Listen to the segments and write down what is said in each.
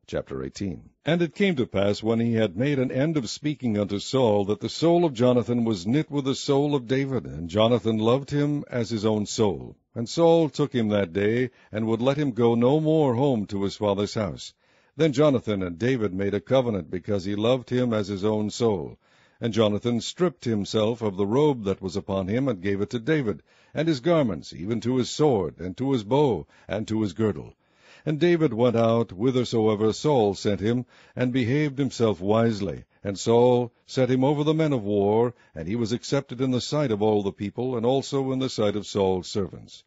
Chapter 18. And it came to pass, when he had made an end of speaking unto Saul, that the soul of Jonathan was knit with the soul of David, and Jonathan loved him as his own soul. And Saul took him that day, and would let him go no more home to his father's house. Then Jonathan and David made a covenant, because he loved him as his own soul. And Jonathan stripped himself of the robe that was upon him, and gave it to David, and his garments, even to his sword, and to his bow, and to his girdle. And David went out whithersoever Saul sent him, and behaved himself wisely. And Saul set him over the men of war, and he was accepted in the sight of all the people, and also in the sight of Saul's servants.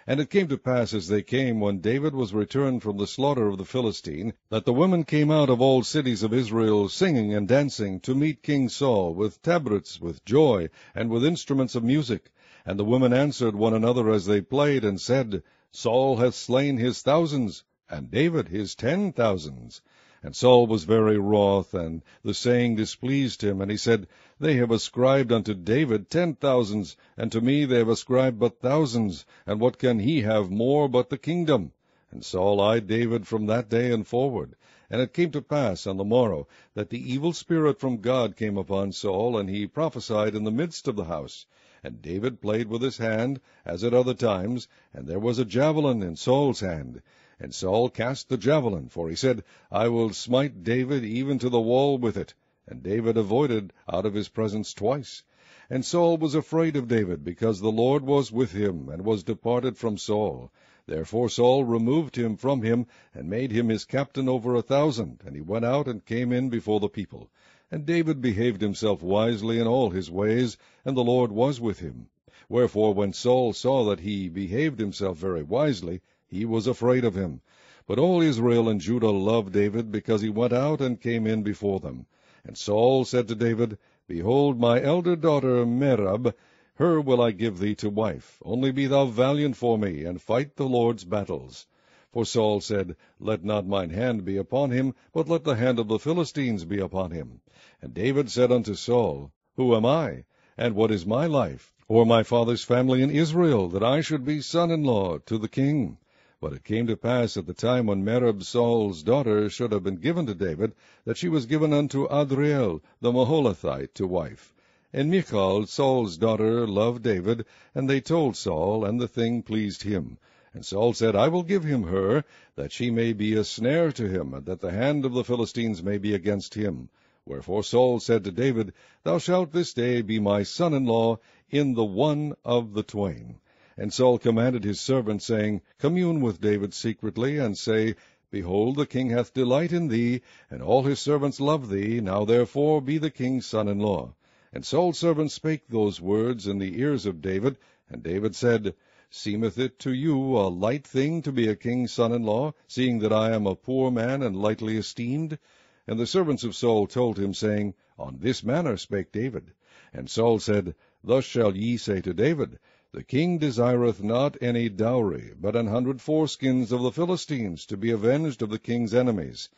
And it came to pass, as they came, when David was returned from the slaughter of the Philistine, that the women came out of all cities of Israel, singing and dancing, to meet King Saul, with tabrets, with joy, and with instruments of music. And the women answered one another as they played, and said, Saul hath slain his thousands, and David his 10,000s. And Saul was very wroth, and the saying displeased him. And he said, They have ascribed unto David 10,000s, and to me they have ascribed but thousands. And what can he have more but the kingdom? And Saul eyed David from that day and forward. And it came to pass on the morrow, that the evil spirit from God came upon Saul, and he prophesied in the midst of the house. And David played with his hand, as at other times, and there was a javelin in Saul's hand. And Saul cast the javelin, for he said, I will smite David even to the wall with it. And David avoided out of his presence twice. And Saul was afraid of David, because the Lord was with him, and was departed from Saul. Therefore Saul removed him from him, and made him his captain over 1,000. And he went out and came in before the people. And David behaved himself wisely in all his ways, and the Lord was with him. Wherefore when Saul saw that he behaved himself very wisely, he was afraid of him. But all Israel and Judah loved David, because he went out and came in before them. And Saul said to David, Behold, my elder daughter Merab, her will I give thee to wife. Only be thou valiant for me, and fight the Lord's battles. For Saul said, Let not mine hand be upon him, but let the hand of the Philistines be upon him. And David said unto Saul, Who am I, and what is my life, or my father's family in Israel, that I should be son-in-law to the king? But it came to pass at the time when Merab Saul's daughter should have been given to David, that she was given unto Adriel the Maholathite to wife. And Michal, Saul's daughter, loved David, and they told Saul, and the thing pleased him. And Saul said, I will give him her, that she may be a snare to him, and that the hand of the Philistines may be against him. Wherefore Saul said to David, Thou shalt this day be my son-in-law in the one of the twain. And Saul commanded his servants, saying, Commune with David secretly, and say, Behold, the king hath delight in thee, and all his servants love thee. Now therefore be the king's son-in-law. And Saul's servants spake those words in the ears of David. And David said, Seemeth it to you a light thing to be a king's son-in-law, seeing that I am a poor man and lightly esteemed? And the servants of Saul told him, saying, On this manner spake David. And Saul said, Thus shall ye say to David, The king desireth not any dowry, but 100 foreskins of the Philistines, to be avenged of the king's enemies.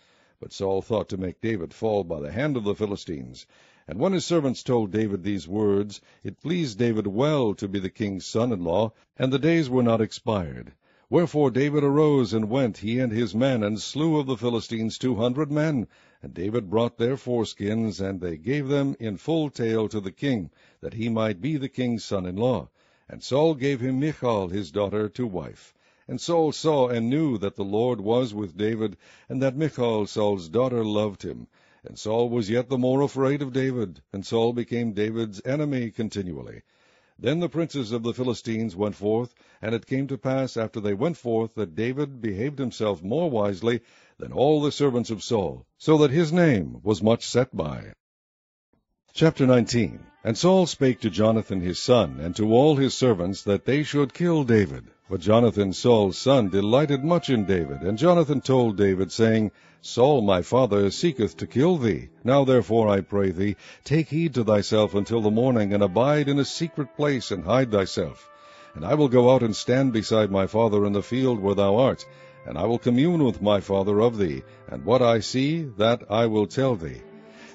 But Saul thought to make David fall by the hand of the Philistines. And when his servants told David these words, it pleased David well to be the king's son-in-law, and the days were not expired. Wherefore David arose and went, he and his men, and slew of the Philistines 200 men. And David brought their foreskins, and they gave them in full tale to the king, that he might be the king's son-in-law. And Saul gave him Michal his daughter to wife. And Saul saw and knew that the Lord was with David, and that Michal Saul's daughter loved him. And Saul was yet the more afraid of David, and Saul became David's enemy continually. Then the princes of the Philistines went forth, and it came to pass after they went forth that David behaved himself more wisely than all the servants of Saul, so that his name was much set by. Chapter 19. And Saul spake to Jonathan his son, and to all his servants, that they should kill David. But Jonathan Saul's son delighted much in David. And Jonathan told David, saying, Saul my father seeketh to kill thee. Now therefore, I pray thee, take heed to thyself until the morning, and abide in a secret place, and hide thyself. And I will go out and stand beside my father in the field where thou art, and I will commune with my father of thee, and what I see, that I will tell thee.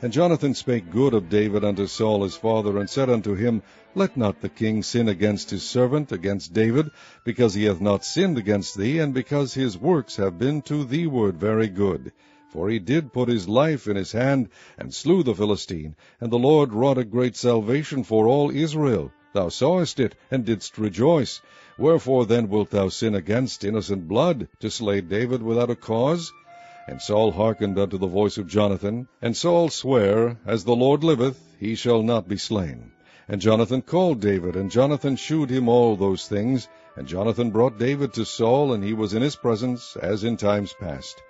And Jonathan spake good of David unto Saul his father, and said unto him, Let not the king sin against his servant, against David, because he hath not sinned against thee, and because his works have been to thee ward very good. For he did put his life in his hand, and slew the Philistine, and the Lord wrought a great salvation for all Israel. Thou sawest it, and didst rejoice. Wherefore then wilt thou sin against innocent blood, to slay David without a cause? And Saul hearkened unto the voice of Jonathan. And Saul sware, As the Lord liveth, he shall not be slain. And Jonathan called David, and Jonathan shewed him all those things. And Jonathan brought David to Saul, and he was in his presence, as in times past.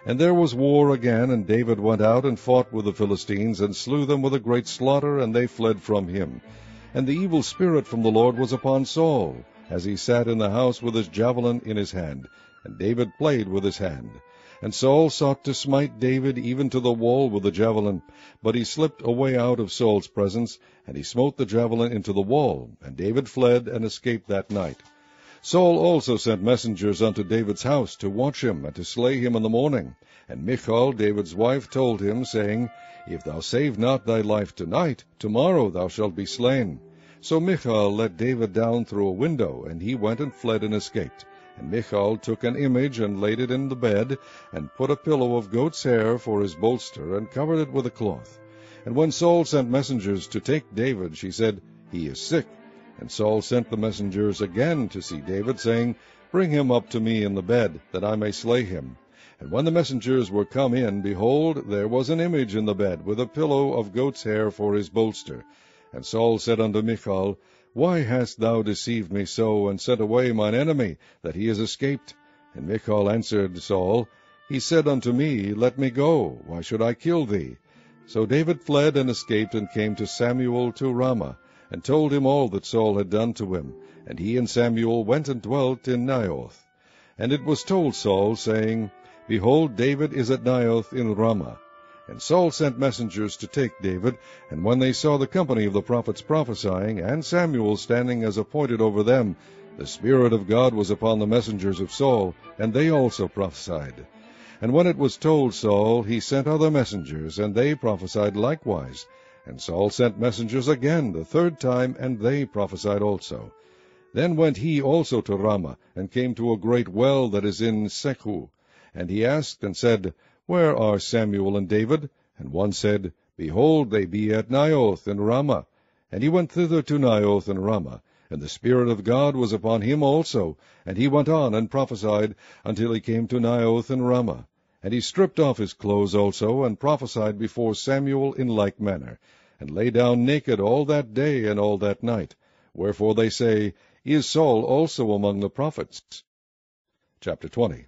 And there was war again, and David went out and fought with the Philistines, and slew them with a great slaughter, and they fled from him. And the evil spirit from the Lord was upon Saul, as he sat in the house with his javelin in his hand. And David played with his hand. And Saul sought to smite David even to the wall with the javelin. But he slipped away out of Saul's presence, and he smote the javelin into the wall. And David fled and escaped that night. Saul also sent messengers unto David's house to watch him, and to slay him in the morning. And Michal, David's wife, told him, saying, If thou save not thy life tonight, tomorrow thou shalt be slain. So Michal let David down through a window, and he went and fled and escaped. And Michal took an image, and laid it in the bed, and put a pillow of goat's hair for his bolster, and covered it with a cloth. And when Saul sent messengers to take David, she said, He is sick. And Saul sent the messengers again to see David, saying, Bring him up to me in the bed, that I may slay him. And when the messengers were come in, behold, there was an image in the bed, with a pillow of goat's hair for his bolster. And Saul said unto Michal, Why hast thou deceived me so, and sent away mine enemy, that he is escaped? And Michal answered Saul, He said unto me, Let me go, why should I kill thee? So David fled and escaped, and came to Samuel to Ramah, and told him all that Saul had done to him. And he and Samuel went and dwelt in Naioth. And it was told Saul, saying, Behold, David is at Naioth in Ramah. And Saul sent messengers to take David, and when they saw the company of the prophets prophesying, and Samuel standing as appointed over them, the Spirit of God was upon the messengers of Saul, and they also prophesied. And when it was told Saul, he sent other messengers, and they prophesied likewise. And Saul sent messengers again the third time, and they prophesied also. Then went he also to Ramah, and came to a great well that is in Sechu. And he asked and said, Where are Samuel and David? And one said, Behold, they be at Naioth in Ramah. And he went thither to Naioth in Ramah, and the Spirit of God was upon him also. And he went on and prophesied until he came to Naioth in Ramah. And he stripped off his clothes also, and prophesied before Samuel in like manner, and lay down naked all that day and all that night. Wherefore they say, Is Saul also among the prophets? Chapter 20.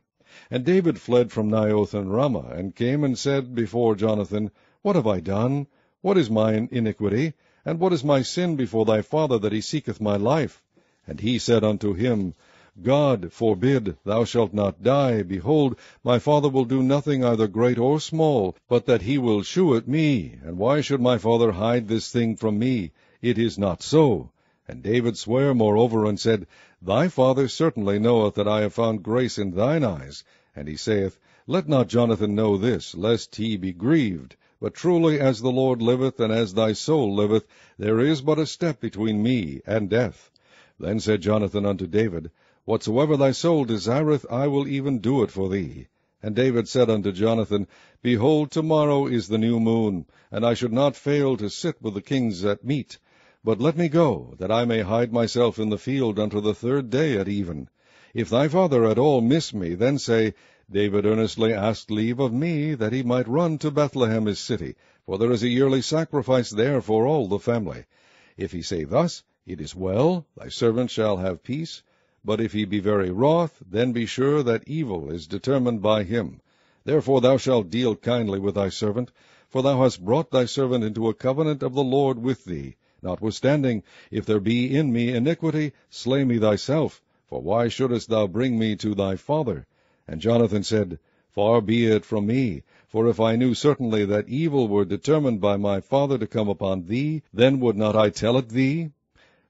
And David fled from Naioth and Ramah, and came and said before Jonathan, What have I done? What is mine iniquity? And what is my sin before thy father, that he seeketh my life? And he said unto him, God forbid, thou shalt not die. Behold, my father will do nothing either great or small, but that he will shew it me. And why should my father hide this thing from me? It is not so. And David sware moreover, and said, Thy father certainly knoweth that I have found grace in thine eyes. And he saith, Let not Jonathan know this, lest he be grieved. But truly as the Lord liveth, and as thy soul liveth, there is but a step between me and death. Then said Jonathan unto David, Whatsoever thy soul desireth, I will even do it for thee. And David said unto Jonathan, Behold, tomorrow is the new moon, and I should not fail to sit with the kings at meat. But let me go, that I may hide myself in the field unto the third day at even. If thy father at all miss me, then say, David earnestly asked leave of me, that he might run to Bethlehem his city, for there is a yearly sacrifice there for all the family. If he say thus, It is well, thy servant shall have peace. But if he be very wroth, then be sure that evil is determined by him. Therefore thou shalt deal kindly with thy servant, for thou hast brought thy servant into a covenant of the Lord with thee. Notwithstanding, if there be in me iniquity, slay me thyself, for why shouldest thou bring me to thy father? And Jonathan said, Far be it from me, for if I knew certainly that evil were determined by my father to come upon thee, then would not I tell it thee?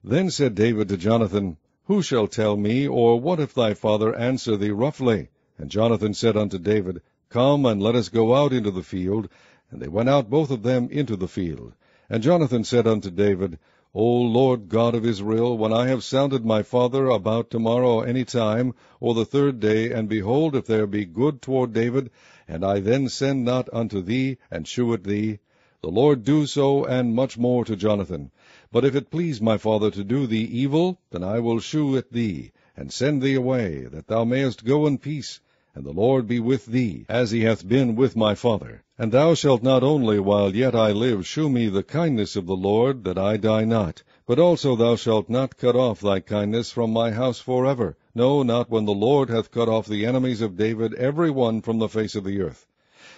Then said David to Jonathan, Who shall tell me, or what if thy father answer thee roughly? And Jonathan said unto David, Come, and let us go out into the field. And they went out both of them into the field. And Jonathan said unto David, O Lord God of Israel, when I have sounded my father about tomorrow any time, or the third day, and behold, if there be good toward David, and I then send not unto thee, and shew it thee, the Lord do so, and much more to Jonathan. But if it please my father to do thee evil, then I will shew it thee, and send thee away, that thou mayest go in peace, and the Lord be with thee, as he hath been with my father. And thou shalt not only while yet I live shew me the kindness of the Lord, that I die not, but also thou shalt not cut off thy kindness from my house forever, no, not when the Lord hath cut off the enemies of David every one from the face of the earth.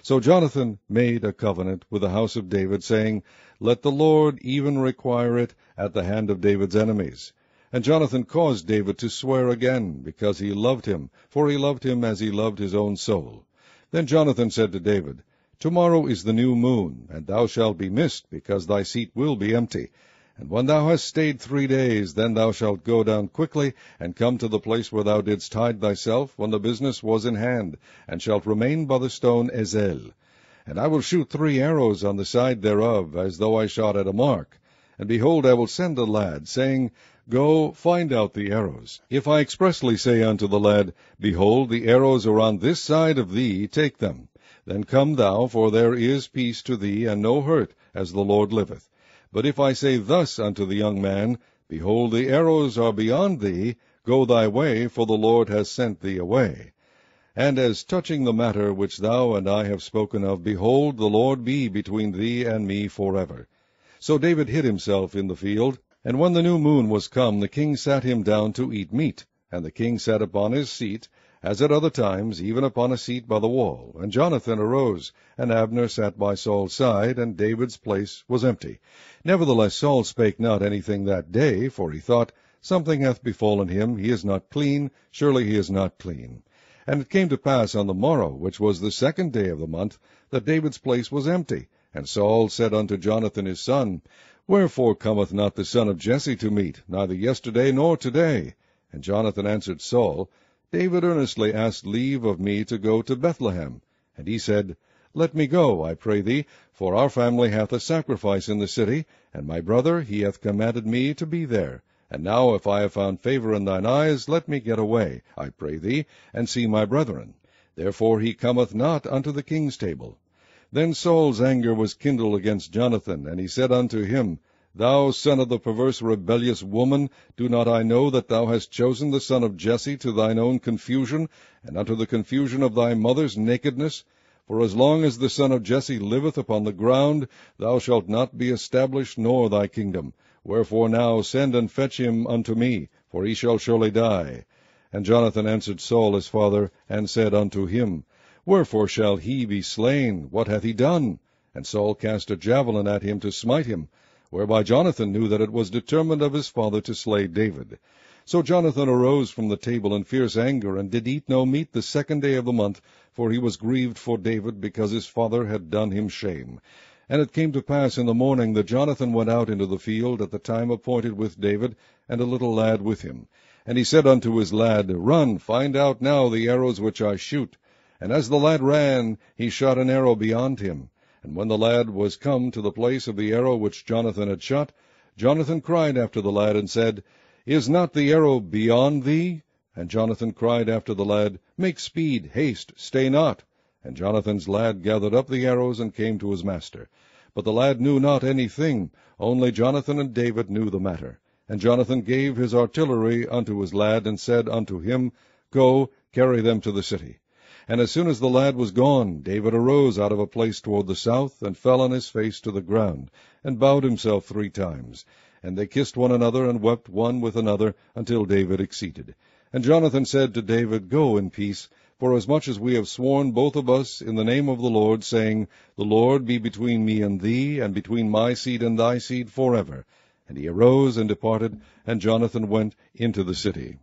So Jonathan made a covenant with the house of David, saying, Let the Lord even require it at the hand of David's enemies. And Jonathan caused David to swear again, because he loved him, for he loved him as he loved his own soul. Then Jonathan said to David, Tomorrow is the new moon, and thou shalt be missed, because thy seat will be empty. And when thou hast stayed 3 days, then thou shalt go down quickly, and come to the place where thou didst hide thyself, when the business was in hand, and shalt remain by the stone Ezel. And I will shoot 3 arrows on the side thereof, as though I shot at a mark. And behold, I will send a lad, saying, Go, find out the arrows. If I expressly say unto the lad, Behold, the arrows are on this side of thee, take them. Then come thou, for there is peace to thee, and no hurt, as the Lord liveth. But if I say thus unto the young man, Behold, the arrows are beyond thee, go thy way, for the Lord has sent thee away. And as touching the matter which thou and I have spoken of, behold, the Lord be between thee and me forever. So David hid himself in the field. And when the new moon was come, the king sat him down to eat meat. And the king sat upon his seat, as at other times, even upon a seat by the wall. And Jonathan arose, and Abner sat by Saul's side, and David's place was empty. Nevertheless Saul spake not anything that day, for he thought, Something hath befallen him, he is not clean, surely he is not clean. And it came to pass on the morrow, which was the 2nd day of the month, that David's place was empty. And Saul said unto Jonathan his son, Wherefore cometh not the son of Jesse to meat, neither yesterday nor today? And Jonathan answered Saul, David earnestly asked leave of me to go to Bethlehem. And he said, Let me go, I pray thee, for our family hath a sacrifice in the city, and my brother, he hath commanded me to be there. And now if I have found favor in thine eyes, let me get away, I pray thee, and see my brethren. Therefore he cometh not unto the king's table. Then Saul's anger was kindled against Jonathan, and he said unto him, Thou son of the perverse rebellious woman, do not I know that thou hast chosen the son of Jesse to thine own confusion, and unto the confusion of thy mother's nakedness? For as long as the son of Jesse liveth upon the ground, thou shalt not be established, nor thy kingdom. Wherefore now send and fetch him unto me, for he shall surely die. And Jonathan answered Saul his father, and said unto him, Wherefore shall he be slain? What hath he done? And Saul cast a javelin at him to smite him, whereby Jonathan knew that it was determined of his father to slay David. So Jonathan arose from the table in fierce anger, and did eat no meat the 2nd day of the month, for he was grieved for David, because his father had done him shame. And it came to pass in the morning that Jonathan went out into the field at the time appointed with David, and a little lad with him. And he said unto his lad, Run, find out now the arrows which I shoot. And as the lad ran, he shot an arrow beyond him. And when the lad was come to the place of the arrow which Jonathan had shot, Jonathan cried after the lad, and said, Is not the arrow beyond thee? And Jonathan cried after the lad, Make speed, haste, stay not. And Jonathan's lad gathered up the arrows, and came to his master. But the lad knew not anything, only Jonathan and David knew the matter. And Jonathan gave his artillery unto his lad, and said unto him, Go, carry them to the city. And as soon as the lad was gone, David arose out of a place toward the south, and fell on his face to the ground, and bowed himself 3 times. And they kissed one another, and wept one with another, until David exceeded. And Jonathan said to David, Go in peace, forasmuch as we have sworn both of us in the name of the Lord, saying, The Lord be between me and thee, and between my seed and thy seed forever. And he arose and departed, and Jonathan went into the city.